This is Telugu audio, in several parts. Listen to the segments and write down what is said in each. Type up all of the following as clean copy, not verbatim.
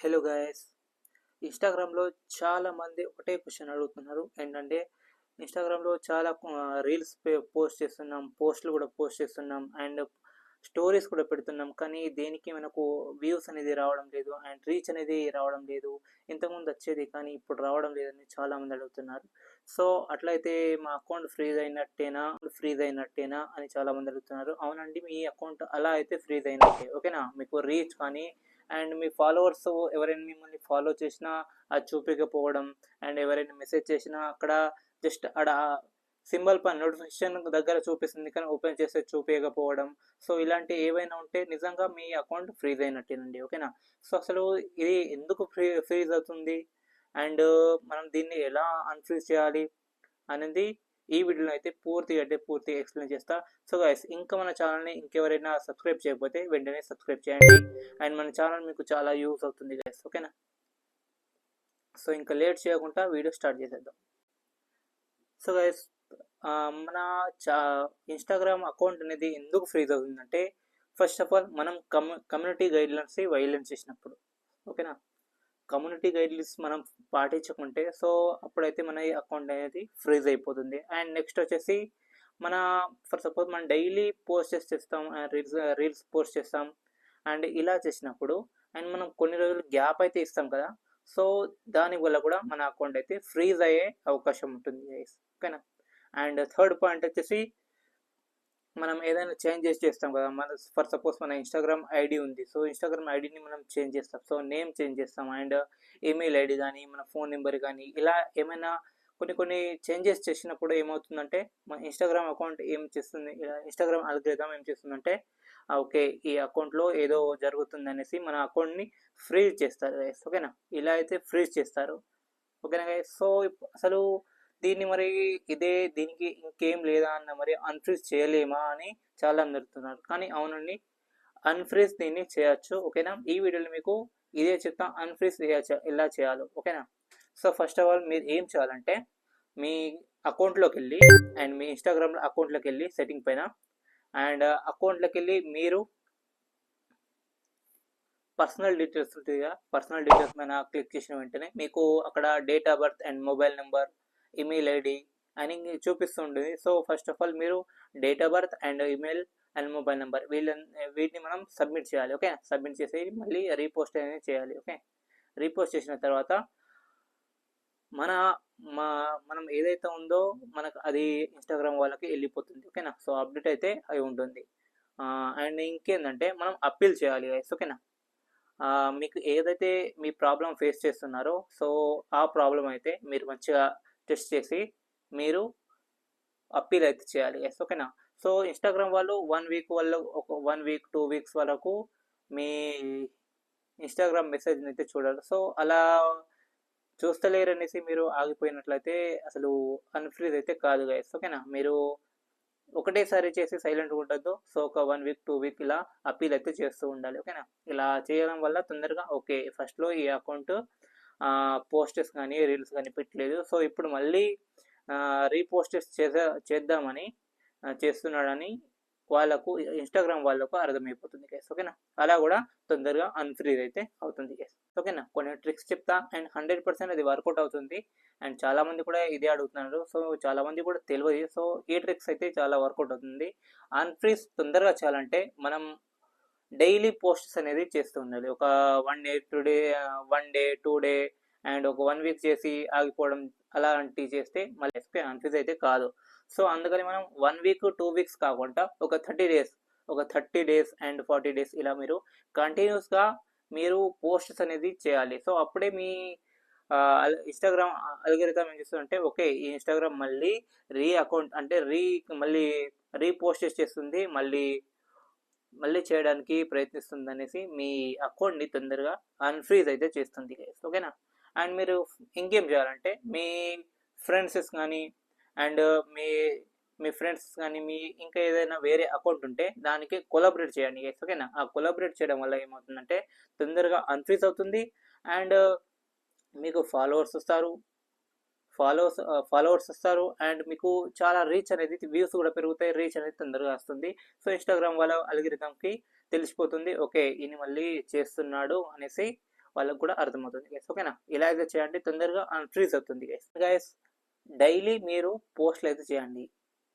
Hello guys. ఇన్స్టాగ్రామ్లో చాలా మంది ఒకటే క్వశ్చన్ అడుగుతున్నారు. ఏంటంటే ఇన్స్టాగ్రామ్లో చాలా రీల్స్ పోస్ట్ చేస్తున్నాం, పోస్టులు కూడా పోస్ట్ చేస్తున్నాం అండ్ స్టోరీస్ కూడా పెడుతున్నాం. కానీ దేనికి మనకు వ్యూస్ అనేది రావడం లేదు అండ్ రీచ్ అనేది రావడం లేదు. ఇంతకుముందు వచ్చేది కానీ ఇప్పుడు రావడం లేదని చాలామంది అడుగుతున్నారు. సో అట్లయితే మా అకౌంట్ ఫ్రీజ్ అయినట్టేనా అని చాలామంది అడుగుతున్నారు. అవునండి, మీ అకౌంట్ అలా అయితే ఫ్రీజ్ అయినట్టే, ఓకేనా. మీకు రీచ్ కానీ అండ్ మీ ఫాలోవర్స్ ఎవరైనా మిమ్మల్ని ఫాలో చేసినా అది చూపించకపోవడం అండ్ ఎవరైనా మెసేజ్ చేసినా అక్కడ జస్ట్ అక్కడ సింబల్ పైన నోటిఫికేషన్ దగ్గర చూపిస్తుంది కానీ ఓపెన్ చేస్తే చూపించకపోవడం. సో ఇలాంటి ఏవైనా ఉంటే నిజంగా మీ అకౌంట్ ఫ్రీజ్ అయినట్టేనండి, ఓకేనా. సో అసలు ఇది ఎందుకు ఫ్రీజ్ అవుతుంది అండ్ మనం దీన్ని ఎలా అన్ఫ్రీజ్ చేయాలి అనేది ఈ వీడియోలో అయితే పూర్తిగా ఎక్స్ప్లెయిన్ చేస్తా. సో గైస్, ఇంకా మన ఛానల్ని ఇంకెవరైనా సబ్స్క్రైబ్ చేయకపోతే వెంటనే సబ్స్క్రైబ్ చేయండి అండ్ మన ఛానల్ మీకు చాలా యూస్ అవుతుంది గైస్, ఓకేనా. సో ఇంకా లేట్ చేయకుండా వీడియో స్టార్ట్ చేసేద్దాం. సో గైస్, మన ఇన్స్టాగ్రామ్ అకౌంట్ అనేది ఎందుకు ఫ్రీజ్ అవుతుందంటే ఫస్ట్ ఆఫ్ ఆల్ మనం కమ్యూనిటీ గైడ్లైన్స్ వైలేట్ చేసినప్పుడు, ఓకేనా. కమ్యూనిటీ గైడ్లైన్స్ మనం పాటించకుంటే సో అప్పుడైతే మన అకౌంట్ అనేది ఫ్రీజ్ అయిపోతుంది. అండ్ నెక్స్ట్ వచ్చేసి మన ఫర్ సపోజ్ మనం డైలీ పోస్ట్ చేస్తాం, రీల్స్ పోస్ట్ చేస్తాం అండ్ ఇలా చేసినప్పుడు అండ్ మనం కొన్ని రోజులు గ్యాప్ అయితే ఇస్తాం కదా. సో దానివల్ల కూడా మన అకౌంట్ అయితే ఫ్రీజ్ అయ్యే అవకాశం ఉంటుంది, ఓకేనా. అండ్ థర్డ్ పాయింట్ వచ్చేసి మనం ఏదైనా చేంజెస్ చేస్తాం కదా. మన ఫర్ సపోజ్ మన ఇన్స్టాగ్రామ్ ఐడి ఉంది, సో ఇన్స్టాగ్రామ్ ఐడిని మనం చేంజ్ చేస్తాం, సో నేమ్ చేంజ్ చేస్తాం అండ్ ఈమెయిల్ ఐడి కానీ మన ఫోన్ నెంబర్ కానీ ఇలా ఏమైనా కొన్ని చేంజెస్ చేసినప్పుడు ఏమవుతుందంటే మన ఇన్స్టాగ్రామ్ అకౌంట్ ఏం చేస్తుంది, ఇన్స్టాగ్రామ్ అల్గోరిథం ఏం చేస్తుందంటే ఓకే ఈ అకౌంట్లో ఏదో జరుగుతుంది అనేసి మన అకౌంట్ని ఫ్రీజ్ చేస్తారు గైస్, ఓకేనా. ఇలా అయితే ఫ్రీజ్ చేస్తారు, ఓకేనా గైస్. సో అసలు దీన్ని మరి దీనికి ఇంకేం లేదా అన్న మరి అన్ఫ్రీజ్ చేయలేమా అని చాలా అడుగుతున్నారు. కానీ అవునండి, అన్ఫ్రీజ్ దీన్ని చేయొచ్చు, ఓకేనా. ఈ వీడియోలో మీకు ఇదే చెప్తా అన్ఫ్రీజ్ ఎలా చేయాలో, ఓకేనా. సో ఫస్ట్ ఆఫ్ ఆల్ మీరు ఏం చేయాలంటే మీ అకౌంట్లోకి వెళ్ళి అండ్ మీ ఇన్స్టాగ్రామ్ అకౌంట్లోకి వెళ్ళి సెట్టింగ్ పైన అండ్ అకౌంట్లోకి వెళ్ళి మీరు పర్సనల్ డీటెయిల్స్ ఉంటుంది కదా, పర్సనల్ డీటెయిల్స్ పైన క్లిక్ చేసిన వెంటనే మీకు అక్కడ date of birth and mobile number, email ID అని చూపిస్తుంటుంది. సో ఫస్ట్ ఆఫ్ ఆల్ మీరు date of birth and email and mobile number వీటిని మనం సబ్మిట్ చేయాలి, ఓకే. సబ్మిట్ చేసి మళ్ళీ రీపోస్ట్ అనేది చేయాలి, ఓకే. రీపోస్ట్ చేసిన తర్వాత మనం ఏదైతే ఉందో మనకు అది ఇన్స్టాగ్రామ్ వాళ్ళకి వెళ్ళిపోతుంది, ఓకేనా. సో అప్డేట్ అయితే అయి ఉంటుంది. అండ్ ఇంకేంటంటే మనం అప్పీల్ చేయాలి గైస్, ఓకేనా. మీకు ఏదైతే మీ ప్రాబ్లం ఫేస్ చేస్తున్నారో సో ఆ ప్రాబ్లం అయితే మీరు మంచిగా టెస్ట్ చేసి మీరు అప్పీల్ అయితే చేయాలి గైస్, ఓకేనా. సో ఇన్స్టాగ్రామ్ వాళ్ళు 1 వీక్ వాళ్ళు ఒక 1 వీక్ 2 వీక్స్ వరకు మీ ఇన్స్టాగ్రామ్ మెసేజ్ని అయితే చూడాలి. సో అలా చూస్తలేరు అనేసి మీరు ఆగిపోయినట్లయితే అసలు అన్ఫ్రీజ్ అయితే కాదు గైస్, ఓకేనా. మీరు ఒకటేసారి చేసి సైలెంట్గా ఉండొద్దు. సో ఒక 1 వీక్ 2 వీక్ ఇలా అప్పీల్ అయితే చేస్తూ ఉండాలి, ఓకేనా. ఇలా చేయడం వల్ల తొందరగా ఓకే ఫస్ట్లో ఈ అకౌంట్ పోస్టర్స్ కానీ రీల్స్ కానీ పెట్టలేదు, సో ఇప్పుడు మళ్ళీ రీపోస్టర్స్ చేద్దామని చేస్తున్నాడని వాళ్ళకు ఇన్స్టాగ్రామ్ వాళ్ళకు అర్థమైపోతుంది గైస్, ఓకేనా. అలా కూడా తొందరగా అన్ఫ్రీజ్ అయితే అవుతుంది గైస్, ఓకేనా. కొన్ని ట్రిక్స్ చెప్తా అండ్ 100% అది వర్కౌట్ అవుతుంది అండ్ చాలామంది కూడా ఇదే అడుగుతున్నారు. సో చాలామంది కూడా తెలియదు. సో ఈ ట్రిక్స్ అయితే చాలా వర్కౌట్ అవుతుంది. అన్ఫ్రీజ్ తొందరగా చేయాలంటే మనం డైలీ పోస్ట్స్ అనేది చేస్తూ ఉండాలి. ఒక 1 డే 2 డే అండ్ ఒక 1 వీక్ చేసి ఆగిపోవడం అలాంటివి చేస్తే మళ్ళీ అన్ఫ్రీజ్ అయితే కాదు. సో అందుకని మనం 1 వీక్ 2 వీక్స్ కాకుండా ఒక 30 డేస్ అండ్ 40 డేస్ ఇలా మీరు కంటిన్యూస్గా మీరు పోస్ట్స్ అనేది చేయాలి. సో అప్పుడే మీ ఇన్స్టాగ్రామ్ అల్గోరిథం ఏం చేస్తుందంటే ఓకే ఈ ఇన్స్టాగ్రామ్ మళ్ళీ మళ్ళీ రీపోస్ట్ చేస్తుంది, మళ్ళీ చేయడానికి ప్రయత్నిస్తుంది అనేసి మీ అకౌంట్ని తొందరగా అన్ఫ్రీజ్ అయితే చేస్తుంది గైస్, ఓకేనా. అండ్ మీరు ఇంకేం చేయాలంటే మీ ఫ్రెండ్స్ కానీ అండ్ మీ ఫ్రెండ్స్ కానీ మీ ఇంకా ఏదైనా వేరే అకౌంట్ ఉంటే దానికి కొలాబరేట్ చేయండి గైస్, ఓకేనా. ఆ కొలాబరేట్ చేయడం వల్ల ఏమవుతుందంటే తొందరగా అన్ఫ్రీజ్ అవుతుంది అండ్ మీకు ఫాలోవర్స్ వస్తారు అండ్ మీకు చాలా రీచ్ అనేది వ్యూస్ కూడా పెరుగుతాయి, రీచ్ అనేది తొందరగా వస్తుంది. సో ఇన్స్టాగ్రామ్ వాళ్ళ అల్గోరిథంకి తెలిసిపోతుంది ఓకే ఈయన మళ్ళీ చేస్తున్నాడు అనేసి వాళ్ళకి కూడా అర్థమవుతుంది గైస్. ఓకేనా? ఇలా అయితే చేయండి, తొందరగా అన్‌ఫ్రీజ్ అవుతుంది గైస్. గైస్ డైలీ మీరు పోస్టులు అయితే చేయండి.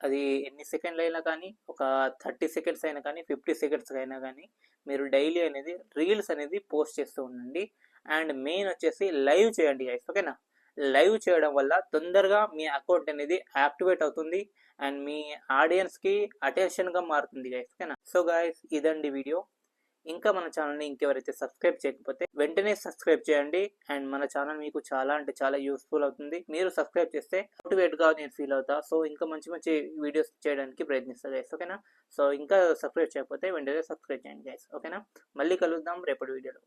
అది ఎన్ని సెకండ్లు అయినా కానీ, ఒక 30 సెకండ్స్ అయినా కానీ, 50 సెకండ్స్ అయినా కానీ మీరు డైలీ అనేది రీల్స్ అనేది పోస్ట్ చేస్తూ ఉండండి. అండ్ మెయిన్ వచ్చేసి లైవ్ చేయండి గైస్. ఓకేనా? లైవ్ చేయడం వల్ల తొందరగా మీ అకౌంట్ అనేది యాక్టివేట్ అవుతుంది అండ్ మీ ఆడియన్స్కి అటెన్షన్గా మారుతుంది గైస్. ఓకేనా? సో గైస్ ఇదండి వీడియో. ఇంకా మన ఛానల్ని ఇంకెవరైతే సబ్స్క్రైబ్ చేయకపోతే వెంటనే సబ్స్క్రైబ్ చేయండి. అండ్ మన ఛానల్ మీకు చాలా అంటే చాలా యూస్ఫుల్ అవుతుంది. మీరు సబ్స్క్రైబ్ చేస్తే మోటివేట్గా నేను ఫీల్ అవుతా. సో ఇంకా మంచి మంచి వీడియోస్ చేయడానికి ప్రయత్నిస్తా గైస్. ఓకేనా? సో ఇంకా సబ్స్క్రైబ్ చేయకపోతే వెంటనే సబ్స్క్రైబ్ చేయండి గైస్. ఓకేనా? మళ్ళీ కలుద్దాం రేపటి వీడియోలో.